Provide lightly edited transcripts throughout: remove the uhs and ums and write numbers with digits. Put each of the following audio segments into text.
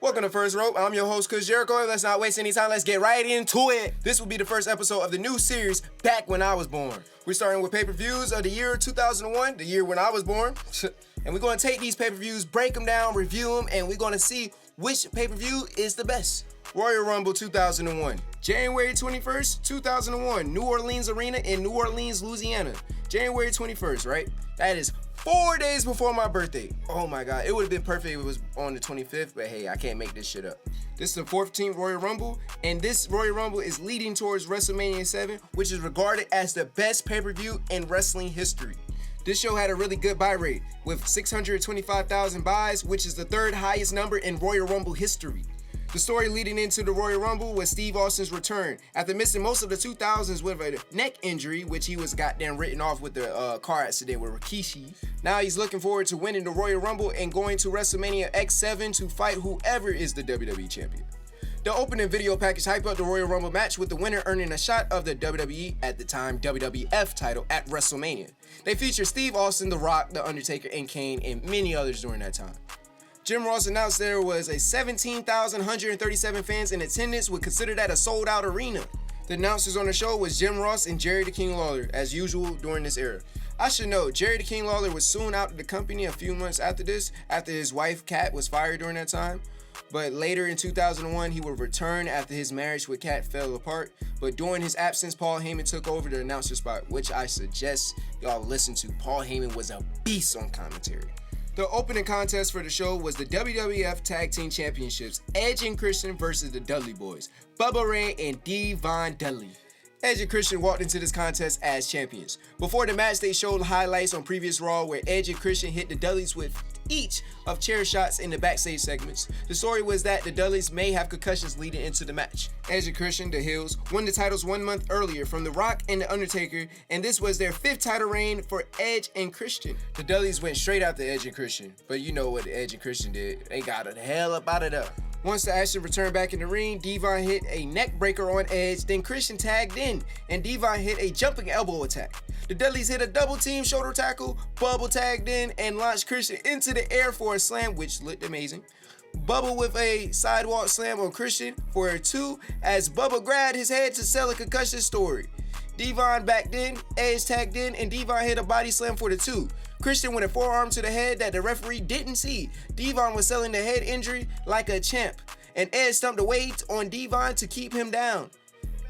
Welcome to First Rope. I'm your host, Chris Jericho. Let's not waste any time. Let's get right into it. This will be the first episode of the new series, Back When I Was Born. We're starting with pay-per-views of the year 2001, the year when I was born. And we're going to take these pay-per-views, break them down, review them, and we're going to see which pay-per-view is the best. Royal Rumble 2001. January 21st, 2001, New Orleans Arena in New Orleans, Louisiana. January 21st, right? That is 4 days before my birthday. Oh my God, it would have been perfect if it was on the 25th, but hey, I can't make this shit up. This is the 14th Royal Rumble, and this Royal Rumble is leading towards WrestleMania 7, which is regarded as the best pay-per-view in wrestling history. This show had a really good buy rate, with 625,000 buys, which is the third highest number in Royal Rumble history. The story leading into the Royal Rumble was Steve Austin's return. After missing most of the 2000s with a neck injury, which he was goddamn written off with the car accident with Rikishi, now he's looking forward to winning the Royal Rumble and going to WrestleMania X7 to fight whoever is the WWE champion. The opening video package hyped up the Royal Rumble match, with the winner earning a shot of the WWE, at the time WWF title, at WrestleMania. They featured Steve Austin, The Rock, The Undertaker, and Kane, and many others during that time. Jim Ross announced there was a 17,137 fans in attendance, would consider that a sold-out arena. The announcers on the show was Jim Ross and Jerry the King Lawler, as usual during this era. I should know, Jerry the King Lawler was soon out of the company a few months after this, after his wife Kat was fired during that time. But later in 2001, he would return after his marriage with Kat fell apart. But during his absence, Paul Heyman took over the announcer spot, which I suggest y'all listen to. Paul Heyman was a beast on commentary. The opening contest for the show was the WWF Tag Team Championships, Edge and Christian versus the Dudley Boys, Bubba Ray and D-Von Dudley. Edge and Christian walked into this contest as champions. Before the match, they showed highlights on previous Raw where Edge and Christian hit the Dudleys with each of chair shots in the backstage segments. The story was that the Dudleys may have concussions leading into the match. Edge and Christian, the Hills, won the titles 1 month earlier from The Rock and The Undertaker, and this was their 5th title reign for Edge and Christian. The Dudleys went straight after Edge and Christian, but you know what Edge and Christian did. They got the hell up out of there. Once the action returned back in the ring, D-Von hit a neck breaker on Edge, then Christian tagged in, and D-Von hit a jumping elbow attack. The Dudleys hit a double team shoulder tackle, Bubba tagged in, and launched Christian into the air for a slam, which looked amazing. Bubba with a sidewalk slam on Christian for a 2, as Bubba grabbed his head to sell a concussion story. D-Von backed in, Edge tagged in, and D-Von hit a body slam for the 2. Christian with a forearm to the head that the referee didn't see. D-Von was selling the head injury like a champ, and Edge stumped the weight on D-Von to keep him down.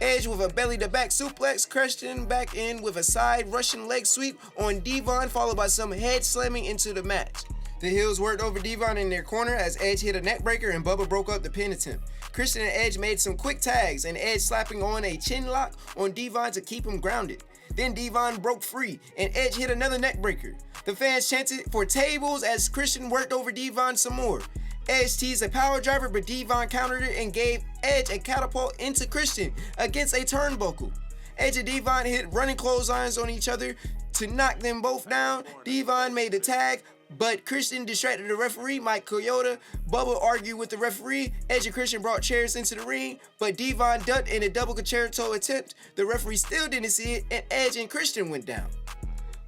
Edge with a belly-to-back suplex, Christian back in with a side Russian leg sweep on D-Von, followed by some head slamming into the match. The Hills worked over D-Von in their corner as Edge hit a neck breaker and Bubba broke up the pin attempt. Christian and Edge made some quick tags, and Edge slapping on a chin lock on D-Von to keep him grounded. Then D-Von broke free, and Edge hit another neck breaker. The fans chanted for tables as Christian worked over D-Von some more. Edge teased a power driver, but D-Von countered it and gave Edge a catapult into Christian against a turnbuckle. Edge and D-Von hit running clotheslines on each other to knock them both down. D-Von made the tag, but Christian distracted the referee, Mike Coyota. Bubba argued with the referee. Edge and Christian brought chairs into the ring, but D-Von ducked in a double concerto attempt. The referee still didn't see it, and Edge and Christian went down.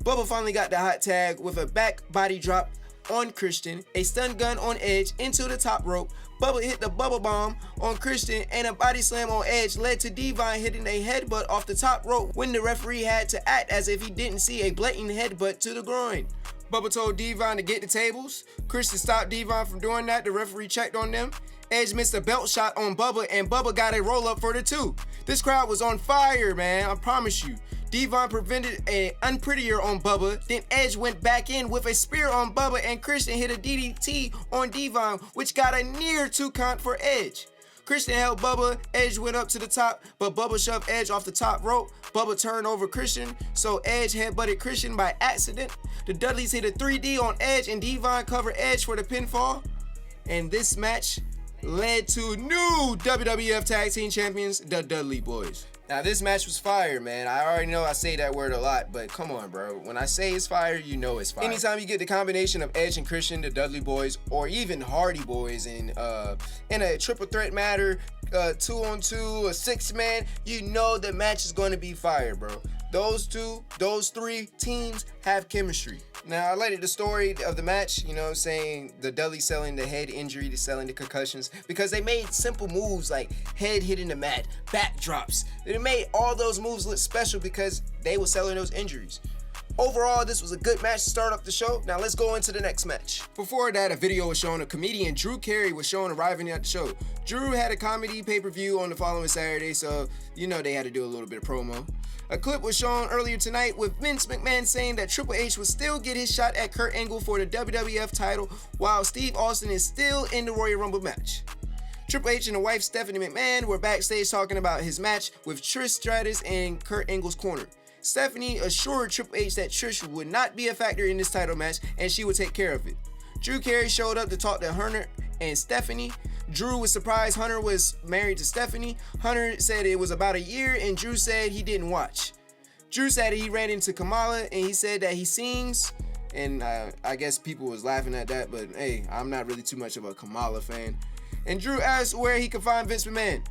Bubba finally got the hot tag with a back body drop on Christian, a stun gun on Edge into the top rope. Bubba hit the Bubba Bomb on Christian, and a body slam on Edge led to D-Von hitting a headbutt off the top rope when the referee had to act as if he didn't see a blatant headbutt to the groin. Bubba told D-Von to get the tables. Christian stopped D-Von from doing that. The referee checked on them. Edge missed a belt shot on Bubba, and Bubba got a roll-up for the 2. This crowd was on fire, man, I promise you. D-Von prevented an unprettier on Bubba, then Edge went back in with a spear on Bubba, and Christian hit a DDT on D-Von, which got a near 2 count for Edge. Christian held Bubba, Edge went up to the top, but Bubba shoved Edge off the top rope. Bubba turned over Christian, so Edge headbutted Christian by accident. The Dudleys hit a 3D on Edge, and D-Von covered Edge for the pinfall. And this match led to new WWF Tag Team Champions, the Dudley Boys. Now, this match was fire, man. I already know I say that word a lot, but come on, bro. When I say it's fire, you know it's fire. Anytime you get the combination of Edge and Christian, the Dudley Boys, or even Hardy Boys in a triple threat matter, 2-on-2, a 6-man, you know the match is going to be fire, bro. those three teams have chemistry. Now, I liked the story of the match, saying the Dudley selling the head injury to selling the concussions, because they made simple moves like head hitting the mat, backdrops. They made all those moves look special because they were selling those injuries. Overall, this was a good match to start off the show. Now let's go into the next match. Before that, a video was showing a comedian, Drew Carey, was shown arriving at the show. Drew had a comedy pay-per-view on the following Saturday, so they had to do a little bit of promo. A clip was shown earlier tonight with Vince McMahon saying that Triple H will still get his shot at Kurt Angle for the WWF title, while Steve Austin is still in the Royal Rumble match. Triple H and the wife Stephanie McMahon were backstage talking about his match with Trish Stratus in Kurt Angle's corner. Stephanie assured Triple H that Trish would not be a factor in this title match and she would take care of it. Drew Carey showed up to talk to Hunter and Stephanie. Drew was surprised Hunter was married to Stephanie. Hunter said it was about a year and Drew said he didn't watch. Drew said he ran into Kamala and he said that he sings, and I guess people was laughing at that, but hey, I'm not really too much of a Kamala fan. And Drew asked where he could find Vince McMahon.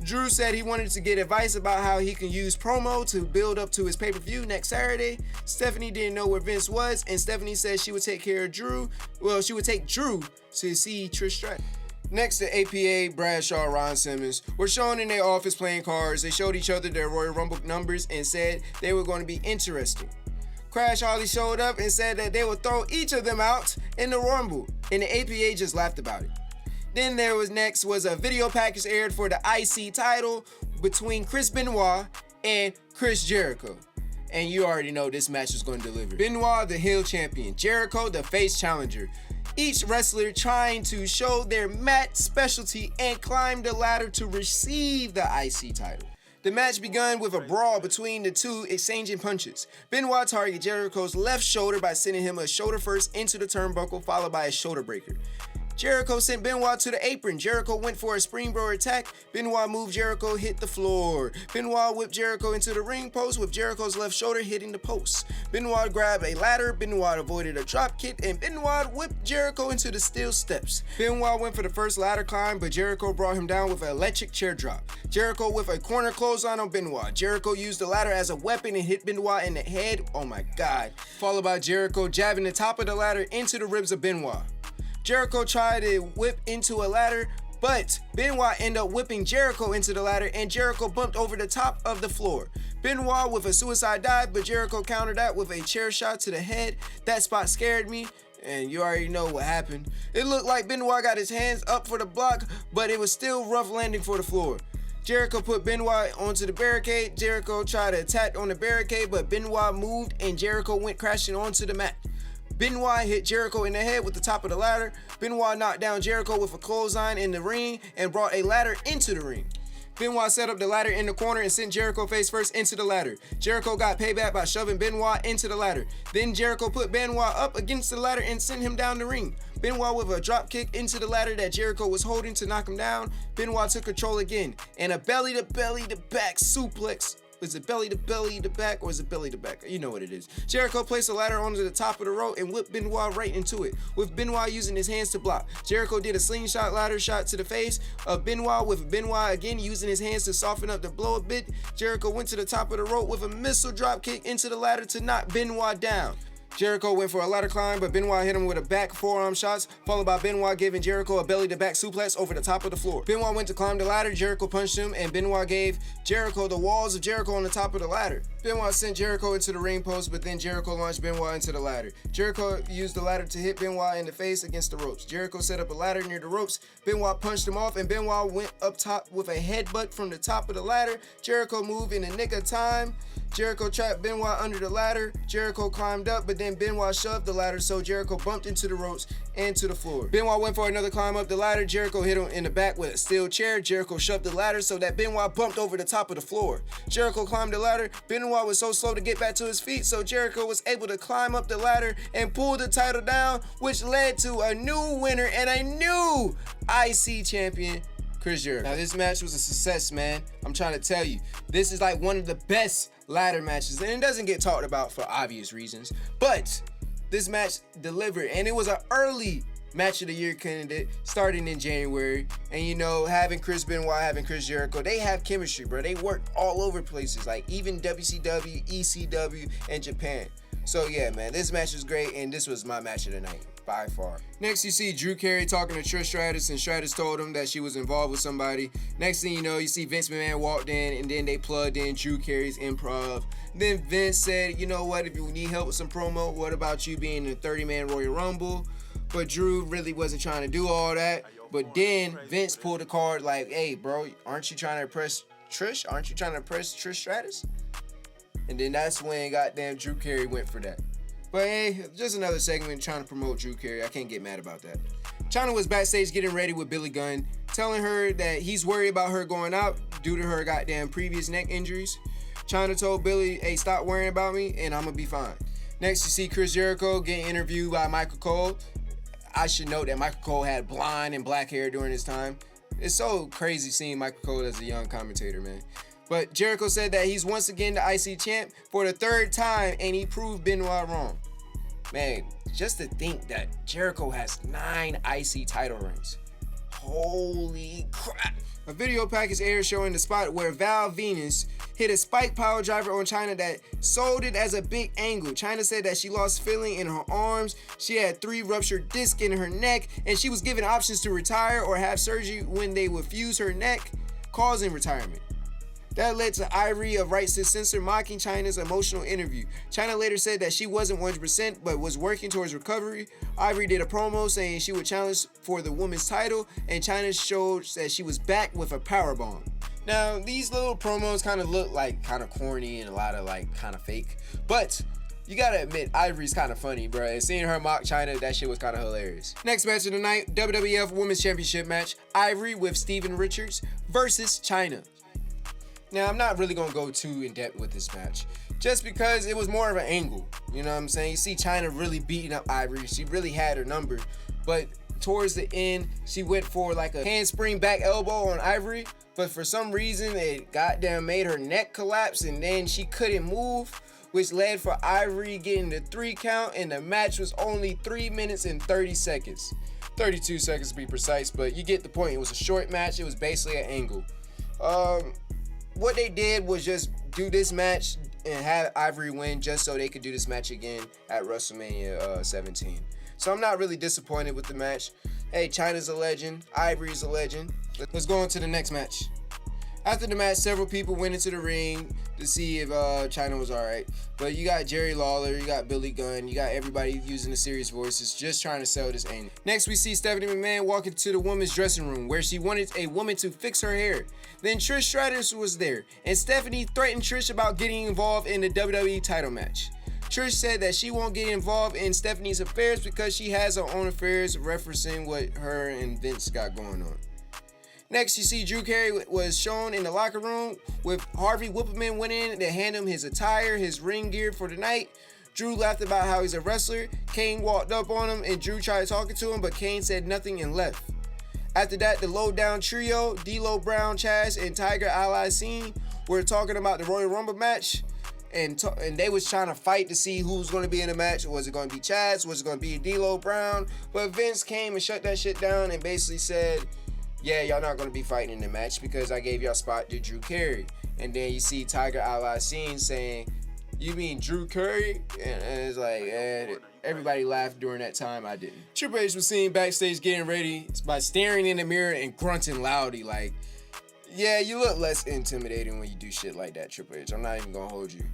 Drew said he wanted to get advice about how he can use promo to build up to his pay-per-view next Saturday. Stephanie didn't know where Vince was, and Stephanie said she would take care of Drew. Well, she would take Drew to see Trish Stratus. Next, the APA, Bradshaw, Ron Simmons were shown in their office playing cards. They showed each other their Royal Rumble numbers and said they were going to be interesting. Crash Holly showed up and said that they would throw each of them out in the Rumble, and the APA just laughed about it. Then next was a video package aired for the IC title between Chris Benoit and Chris Jericho. And you already know this match is going to deliver. Benoit, the heel champion. Jericho, the face challenger. Each wrestler trying to show their mat specialty and climb the ladder to receive the IC title. The match began with a brawl between the two, exchanging punches. Benoit targeted Jericho's left shoulder by sending him a shoulder first into the turnbuckle, followed by a shoulder breaker. Jericho sent Benoit to the apron. Jericho went for a springboard attack. Benoit moved Jericho, hit the floor. Benoit whipped Jericho into the ring post with Jericho's left shoulder hitting the post. Benoit grabbed a ladder. Benoit avoided a drop kick, and Benoit whipped Jericho into the steel steps. Benoit went for the first ladder climb, but Jericho brought him down with an electric chair drop. Jericho with a corner clothesline on Benoit. Jericho used the ladder as a weapon and hit Benoit in the head. Oh my God. Followed by Jericho jabbing the top of the ladder into the ribs of Benoit. Jericho tried to whip into a ladder, but Benoit ended up whipping Jericho into the ladder, and Jericho bumped over the top of the floor. Benoit with a suicide dive, but Jericho countered that with a chair shot to the head. That spot scared me, and you already know what happened. It looked like Benoit got his hands up for the block, but it was still rough landing for the floor. Jericho put Benoit onto the barricade. Jericho tried to attack on the barricade, but Benoit moved, and Jericho went crashing onto the mat. Benoit hit Jericho in the head with the top of the ladder. Benoit knocked down Jericho with a clothesline in the ring and brought a ladder into the ring. Benoit set up the ladder in the corner and sent Jericho face first into the ladder. Jericho got payback by shoving Benoit into the ladder. Then Jericho put Benoit up against the ladder and sent him down the ring. Benoit with a drop kick into the ladder that Jericho was holding to knock him down. Benoit took control again and a belly to back suplex. Is it belly to back, or is it belly to back? You know what it is. Jericho placed the ladder onto the top of the rope and whipped Benoit right into it, with Benoit using his hands to block. Jericho did a slingshot ladder shot to the face of Benoit, with Benoit again using his hands to soften up the blow a bit. Jericho went to the top of the rope with a missile drop kick into the ladder to knock Benoit down. Jericho went for a ladder climb, but Benoit hit him with a back forearm shots, followed by Benoit giving Jericho a belly-to-back suplex over the top of the floor. Benoit went to climb the ladder, Jericho punched him, and Benoit gave Jericho the walls of Jericho on the top of the ladder. Benoit sent Jericho into the ring post, but then Jericho launched Benoit into the ladder. Jericho used the ladder to hit Benoit in the face against the ropes. Jericho set up a ladder near the ropes. Benoit punched him off, and Benoit went up top with a headbutt from the top of the ladder. Jericho moved in the nick of time. Jericho trapped Benoit under the ladder. Jericho climbed up, but then Benoit shoved the ladder, so Jericho bumped into the ropes and to the floor. Benoit went for another climb up the ladder. Jericho hit him in the back with a steel chair. Jericho shoved the ladder so that Benoit bumped over the top of the floor. Jericho climbed the ladder. Benoit was so slow to get back to his feet, so Jericho was able to climb up the ladder and pull the title down, which led to a new winner and a new IC champion, Chris Jericho. Now, this match was a success, man. I'm trying to tell you. This is like one of the best ladder matches, and it doesn't get talked about for obvious reasons, but this match delivered, and it was an early match of the year candidate starting in January. And you know, having Chris Benoit, having Chris Jericho, they have chemistry, bro. They work all over places, like even WCW, ECW, and Japan. So yeah, man, this match was great, and this was my match of the night by far. Next, you see Drew Carey talking to Trish Stratus, and Stratus told him that she was involved with somebody. Next thing you know, you see Vince McMahon walked in, and then they plugged in Drew Carey's improv. Then Vince said, you know what, if you need help with some promo, what about you being in the 30-man Royal Rumble? But Drew really wasn't trying to do all that. But then Vince pulled a card like, hey, bro, aren't you trying to impress Trish? Aren't you trying to impress Trish Stratus? And then that's when goddamn Drew Carey went for that. But hey, just another segment trying to promote Drew Carey. I can't get mad about that. Chyna was backstage getting ready with Billy Gunn, telling her that he's worried about her going out due to her goddamn previous neck injuries. Chyna told Billy, hey, stop worrying about me and I'm gonna be fine. Next, you see Chris Jericho getting interviewed by Michael Cole. I should note that Michael Cole had blonde and black hair during his time. It's so crazy seeing Michael Cole as a young commentator, man. But Jericho said that he's once again the IC champ for the third time, and he proved Benoit wrong. Man, just to think that Jericho has 9 IC title reigns. Holy crap. A video package aired showing the spot where Val Venis hit a spike power driver on Chyna that sold it as a big angle. Chyna said that she lost feeling in her arms, she had 3 ruptured discs in her neck, and she was given options to retire or have surgery when they would fuse her neck, causing retirement. That led to Ivory of Rights to Censor mocking Chyna's emotional interview. Chyna later said that she wasn't 100% but was working towards recovery. Ivory did a promo saying she would challenge for the women's title, and Chyna showed that she was back with a powerbomb. Now, these little promos kind of look like kind of corny and a lot of like kind of fake, but you gotta admit, Ivory's kind of funny, bro. And seeing her mock Chyna, that shit was kind of hilarious. Next match of the night, WWF Women's Championship match. Ivory with Steven Richards versus Chyna. Now, I'm not really gonna go too in depth with this match, just because it was more of an angle. You know what I'm saying? You see Chyna really beating up Ivory. She really had her number, but towards the end, she went for like a handspring back elbow on Ivory, but for some reason, it goddamn made her neck collapse, and then she couldn't move, which led for Ivory getting the 3 count, and the match was only 3 minutes and 30 seconds. 32 seconds to be precise, but you get the point. It was a short match. It was basically an angle. What they did was just do this match and have Ivory win just so they could do this match again at WrestleMania 17. So I'm not really disappointed with the match. Hey, Chyna's a legend. Ivory's a legend. Let's go on to the next match. After the match, several people went into the ring to see if Chyna was alright. But you got Jerry Lawler, you got Billy Gunn, you got everybody using the serious voices just trying to sell this angle. Next, we see Stephanie McMahon walk into the women's dressing room where she wanted a woman to fix her hair. Then Trish Stratus was there, and Stephanie threatened Trish about getting involved in the WWE title match. Trish said that she won't get involved in Stephanie's affairs because she has her own affairs, referencing what her and Vince got going on. Next, you see Drew Carey was shown in the locker room with Harvey Whippleman went in to hand him his attire, his ring gear for the night. Drew laughed about how he's a wrestler. Kane walked up on him and Drew tried talking to him, but Kane said nothing and left. After that, the Lowdown Trio, D'Lo Brown, Chaz, and Tiger Ali Singh were talking about the Royal Rumble match. And they was trying to fight to see who was going to be in the match. Was it going to be Chaz? Was it going to be D'Lo Brown? But Vince came and shut that shit down and basically said, yeah, y'all not going to be fighting in the match because I gave y'all spot to Drew Carey. And then you see Tiger Ali Singh saying, you mean Drew Carey? And it's like, everybody laughed during that time. I didn't. Triple H was seen backstage getting ready by staring in the mirror and grunting loudly like, yeah, you look less intimidating when you do shit like that, Triple H. I'm not even going to hold you.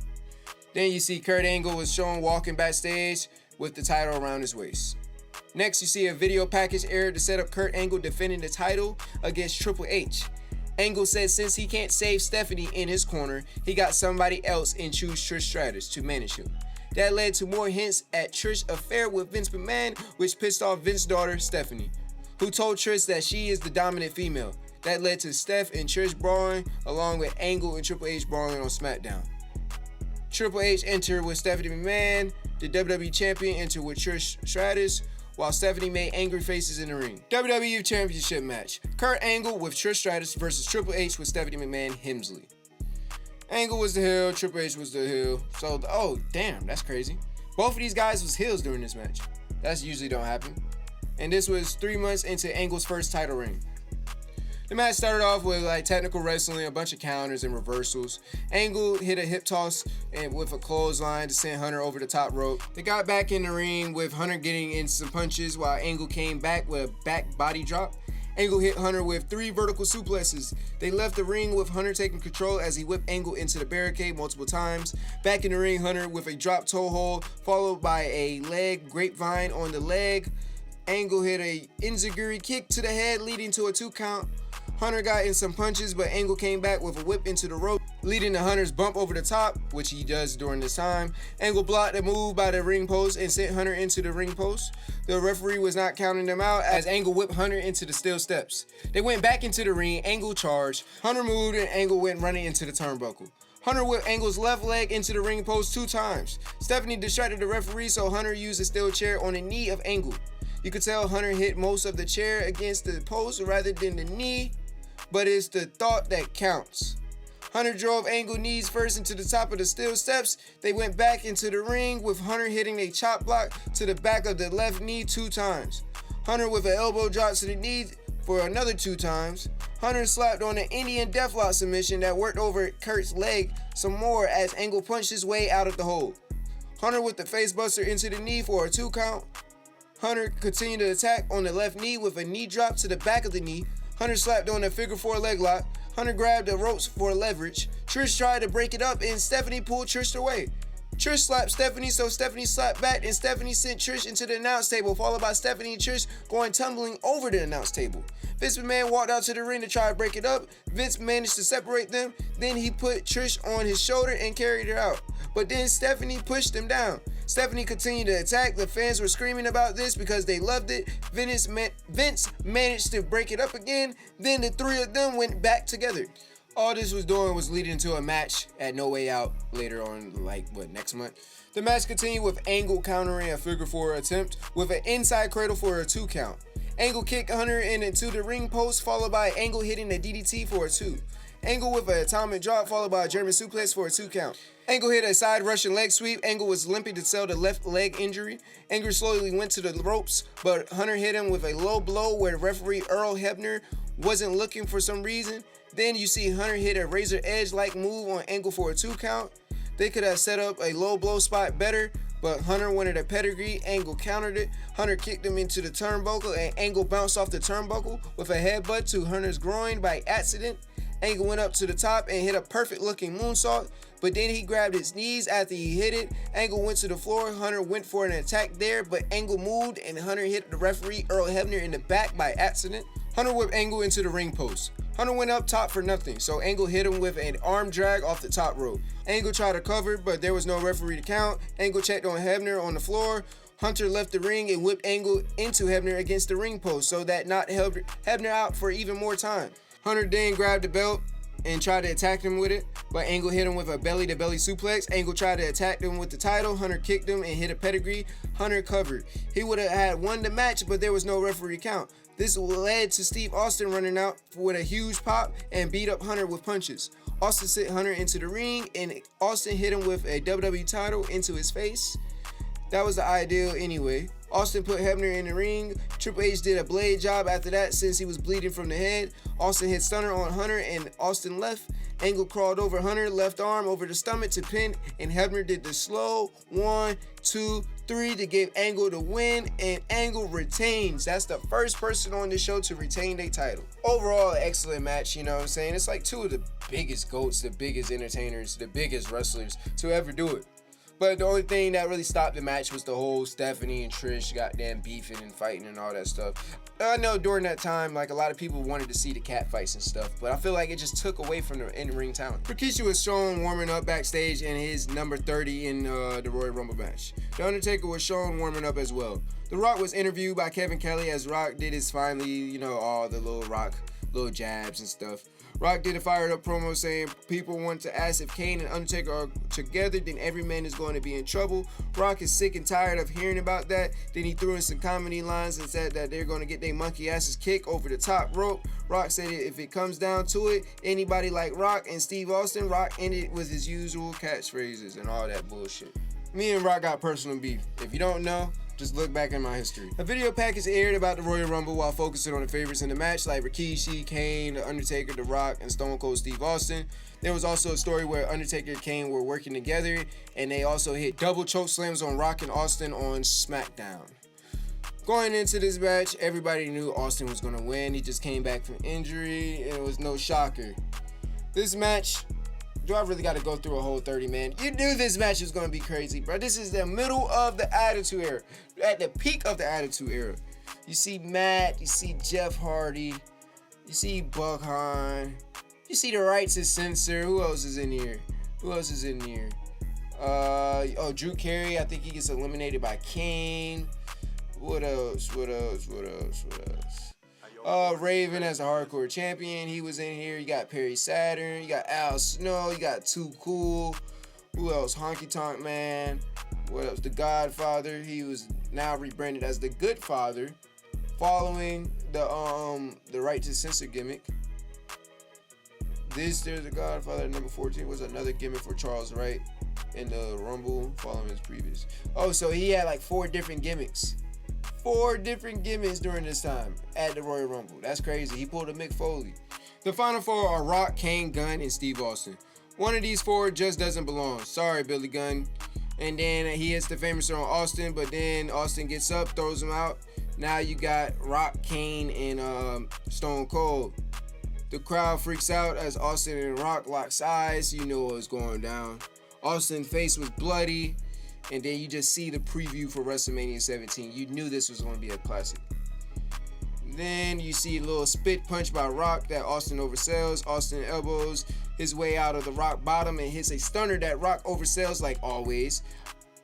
Then you see Kurt Angle was shown walking backstage with the title around his waist. Next, you see a video package aired to set up Kurt Angle defending the title against Triple H. Angle said since he can't save Stephanie in his corner, he got somebody else and choose Trish Stratus to manage him. That led to more hints at Trish's affair with Vince McMahon, which pissed off Vince's daughter, Stephanie, who told Trish that she is the dominant female. That led to Steph and Trish brawling, along with Angle and Triple H brawling on SmackDown. Triple H entered with Stephanie McMahon, the WWE Champion entered with Trish Stratus, while Stephanie made angry faces in the ring. WWE Championship match. Kurt Angle with Trish Stratus versus Triple H with Stephanie McMahon Hemsley. Angle was the heel, Triple H was the heel. So, oh damn, that's crazy. Both of these guys was heels during this match. That usually don't happen. and this was 3 months into Angle's first title reign. The match started off with technical wrestling, a bunch of counters and reversals. Angle hit a hip toss and with a clothesline to send Hunter over the top rope. They got back in the ring with Hunter getting in some punches while Angle came back with a back body drop. Angle hit Hunter with 3 vertical suplexes. They left the ring with Hunter taking control as he whipped Angle into the barricade multiple times. Back in the ring, Hunter with a drop toe hold followed by a leg grapevine on the leg. Angle hit a enziguri kick to the head leading to a 2 count. Hunter got in some punches, but Angle came back with a whip into the rope, leading to Hunter's bump over the top, which he does during this time. Angle blocked a move by the ring post and sent Hunter into the ring post. The referee was not counting them out as Angle whipped Hunter into the steel steps. They went back into the ring, Angle charged, Hunter moved, and Angle went running into the turnbuckle. Hunter whipped Angle's left leg into the ring post 2 times. Stephanie distracted the referee, so Hunter used a steel chair on the knee of Angle. You could tell Hunter hit most of the chair against the post rather than the knee, but it's the thought that counts. Hunter drove Angle knees first into the top of the steel steps. They went back into the ring with Hunter hitting a chop block to the back of the left knee 2 times. Hunter with an elbow drop to the knee for another 2 times. Hunter slapped on an Indian Deathlock submission that worked over Kurt's leg some more as Angle punched his way out of the hold. Hunter with the facebuster into the knee for a 2 count. Hunter continued to attack on the left knee with a knee drop to the back of the knee. Hunter slapped on a figure 4 leg lock. Hunter grabbed the ropes for leverage. Trish tried to break it up and Stephanie pulled Trish away. Trish slapped Stephanie, so Stephanie slapped back and Stephanie sent Trish into the announce table, followed by Stephanie and Trish going tumbling over the announce table. Vince McMahon walked out to the ring to try to break it up. Vince managed to separate them. Then he put Trish on his shoulder and carried her out. But then Stephanie pushed him down. Stephanie continued to attack. The fans were screaming about this because they loved it. Vince managed to break it up again. Then the 3 of them went back together. All this was doing was leading to a match at No Way Out later on, next month. The match continued with Angle countering a figure 4 attempt with an inside cradle for a 2 count. Angle kicked Hunter into the ring post, followed by Angle hitting a DDT for a 2. Angle with an atomic drop, followed by a German suplex for a 2 count. Angle hit a side Russian leg sweep. Angle was limping to sell the left leg injury. Angle slowly went to the ropes, but Hunter hit him with a low blow where referee Earl Hebner wasn't looking for some reason. Then you see Hunter hit a razor edge-like move on Angle for a 2 count. They could have set up a low blow spot better, but Hunter wanted a pedigree. Angle countered it. Hunter kicked him into the turnbuckle, and Angle bounced off the turnbuckle with a headbutt to Hunter's groin by accident. Angle went up to the top and hit a perfect-looking moonsault, but then he grabbed his knees after he hit it. Angle went to the floor. Hunter went for an attack there, but Angle moved, and Hunter hit the referee Earl Hebner in the back by accident. Hunter whipped Angle into the ring post. Hunter went up top for nothing, so Angle hit him with an arm drag off the top rope. Angle tried to cover, but there was no referee to count. Angle checked on Hebner on the floor. Hunter left the ring and whipped Angle into Hebner against the ring post, so that knocked Hebner out for even more time. Hunter then grabbed the belt and tried to attack him with it, but Angle hit him with a belly-to-belly suplex. Angle tried to attack him with the title. Hunter kicked him and hit a pedigree. Hunter covered. He would have had won the match, but there was no referee count. This led to Steve Austin running out with a huge pop and beat up Hunter with punches. Austin sent Hunter into the ring, and Austin hit him with a WWE title into his face. That was the ideal anyway. Austin put Hebner in the ring. Triple H did a blade job after that since he was bleeding from the head. Austin hit stunner on Hunter and Austin left. Angle crawled over Hunter, left arm over the stomach to pin, and Hebner did the slow 1, 2, 3 to give Angle the win, and Angle retains. That's the first person on the show to retain their title. Overall, excellent match, you know what I'm saying? It's like 2 of the biggest GOATs, the biggest entertainers, the biggest wrestlers to ever do it. But the only thing that really stopped the match was the whole Stephanie and Trish goddamn beefing and fighting and all that stuff. I know during that time, a lot of people wanted to see the cat fights and stuff, but I feel like it just took away from the in-ring talent. Rikishi was shown warming up backstage in his number 30 in the Royal Rumble match. The Undertaker was shown warming up as well. The Rock was interviewed by Kevin Kelly as Rock did his finally, all the little jabs and stuff. Rock did a fired up promo saying people want to ask if Kane and Undertaker are together, then every man is going to be in trouble. Rock is sick and tired of hearing about that. Then he threw in some comedy lines and said that they're going to get their monkey asses kicked over the top rope. Rock said if it comes down to it, anybody like Rock and Steve Austin. Rock ended with his usual catchphrases and all that bullshit. Me and Rock got personal beef. If you don't know, Just look back in my history. A video package aired about the Royal Rumble while focusing on the favorites in the match like Rikishi, Kane, The Undertaker, The Rock, and Stone Cold Steve Austin. There was also a story where Undertaker and Kane were working together, and they also hit double choke slams on Rock and Austin on SmackDown. Going into this match, everybody knew Austin was going to win. He just came back from injury, and it was no shocker. This match, do I really got to go through a whole 30, man? You knew this match was going to be crazy, bro. This is the middle of the Attitude Era. At the peak of the Attitude Era. You see Matt, you see Jeff Hardy, you see Buckhorn, you see the Rights of Censor. Who else is in here? Drew Carey, I think he gets eliminated by Kane. What else? Raven as a hardcore champion, he was in here. You got Perry Saturn, you got Al Snow, you got Too Cool. Who else? Honky Tonk Man. What else? The Godfather. He was now rebranded as the Good Father, following the Right to Censor gimmick. There's the Godfather. Number 14 was another gimmick for Charles Wright in the Rumble, following his previous. Oh, so he had like 4 different gimmicks. 4 different gimmicks during this time at the Royal Rumble. That's crazy. He pulled a Mick Foley. The final 4 are Rock, Kane, Gunn, and Steve Austin. One of these 4 just doesn't belong. Sorry, Billy Gunn. And then he hits the famous on Austin, but then Austin gets up, throws him out. Now you got Rock, Kane, and Stone Cold. The crowd freaks out as Austin and Rock locks eyes. You know what's going down. Austin's face was bloody. And then you just see the preview for WrestleMania 17. You knew this was going to be a classic. Then you see a little spit punch by Rock that Austin oversells. Austin elbows his way out of the Rock bottom and hits a stunner that Rock oversells like always.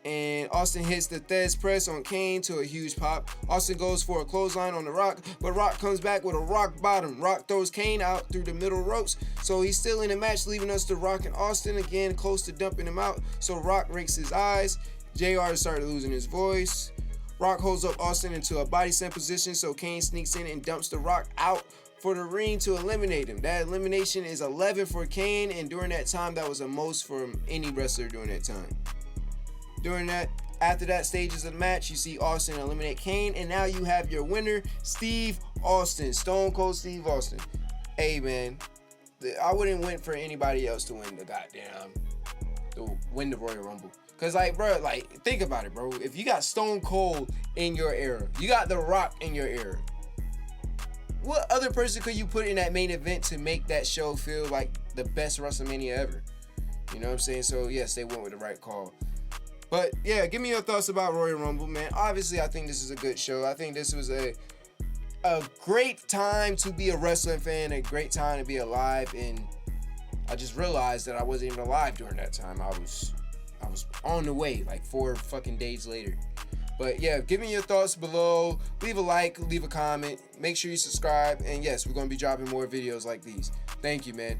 And Austin hits the Thesz press on Kane to a huge pop. Austin goes for a clothesline on the Rock, but Rock comes back with a Rock bottom. Rock throws Kane out through the middle ropes, so he's still in the match, leaving us to Rock and Austin again, close to dumping him out. So Rock rakes his eyes. JR started losing his voice. Rock holds up Austin into a body slam position, so Kane sneaks in and dumps the Rock out for the ring to eliminate him. That elimination is 11 for Kane, and during that time, that was the most from any wrestler during that time. After that stages of the match, you see Austin eliminate Kane, and now you have your winner, Steve Austin, Stone Cold Steve Austin. Hey man, I wouldn't win for anybody else to win the Royal Rumble. Cause like, bro, like think about it, bro. If you got Stone Cold in your era, you got The Rock in your era, what other person could you put in that main event to make that show feel like the best WrestleMania ever? You know what I'm saying? So yes, they went with the right call. But yeah, give me your thoughts about Royal Rumble, man. Obviously, I think this is a good show. I think this was a great time to be a wrestling fan, a great time to be alive. And I just realized that I wasn't even alive during that time. I was on the way like 4 fucking days later. But yeah, give me your thoughts below. Leave a like, leave a comment. Make sure you subscribe. And yes, we're going to be dropping more videos like these. Thank you, man.